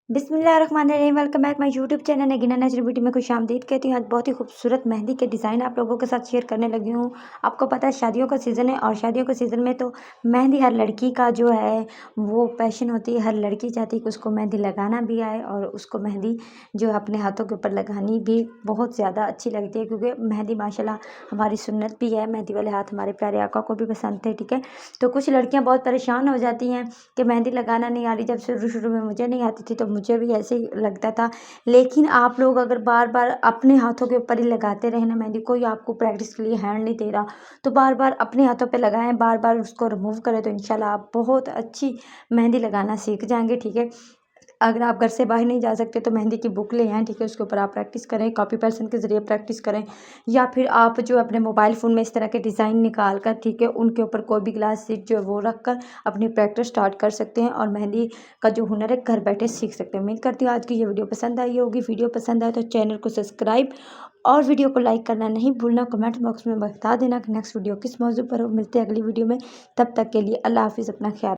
बिस्मिल्लाहिर्रहमानिर्रहीम। Welcome back my YouTube channel Nagina natural beauty में खुशामदीद कहती हूँ। आज बहुत ही खूबसूरत मेहंदी के डिज़ाइन आप लोगों के साथ शेयर करने लगी हूँ। आपको पता है शादियों का सीज़न है और शादियों के सीज़न में तो मेहंदी हर लड़की का जो है वो पैशन होती है। हर लड़की चाहती है कि उसको मेहंदी लगाना भी आए और उसको मेहंदी जो है अपने हाथों के ऊपर लगानी भी बहुत ज़्यादा अच्छी लगती है, क्योंकि मेहंदी माशाल्लाह हमारी सुन्नत भी है। मेहंदी वाले हाथ हमारे प्यारे आका को भी पसंद थे, ठीक है। तो कुछ लड़कियाँ बहुत परेशान हो जाती हैं कि मेहंदी लगाना नहीं आ रही। जब शुरू शुरू में मुझे नहीं आती थी तो मुझे भी ऐसे ही लगता था, लेकिन आप लोग अगर बार बार अपने हाथों के ऊपर ही लगाते रहे ना मेहंदी, कोई आपको प्रैक्टिस के लिए हैंड नहीं दे रहा, तो बार बार अपने हाथों पे लगाएं, बार बार उसको रिमूव करें, तो इंशाल्लाह आप बहुत अच्छी मेहंदी लगाना सीख जाएंगे, ठीक है। अगर आप घर से बाहर नहीं जा सकते तो मेहंदी की बुक ले आएँ, ठीक है। उसके ऊपर आप प्रैक्टिस करें, कॉपी पेंसिल के ज़रिए प्रैक्टिस करें, या फिर आप जो अपने मोबाइल फ़ोन में इस तरह के डिज़ाइन निकाल कर, ठीक है, उनके ऊपर कोई भी ग्लास शीट जो है वो रख कर अपनी प्रैक्टिस स्टार्ट कर सकते हैं और मेहंदी का जो हुनर है घर बैठे सीख सकते हैं। उम्मीद करती हूँ आज की ये वीडियो पसंद आई होगी। वीडियो पसंद आए तो चैनल को सब्सक्राइब और वीडियो को लाइक करना नहीं भूलना। कमेंट बॉक्स में बता देना कि नेक्स्ट वीडियो किस मौजू पर हो। मिलते हैं अगली वीडियो में, तब तक के लिए अल्लाह हाफ़िज़। अपना ख्याल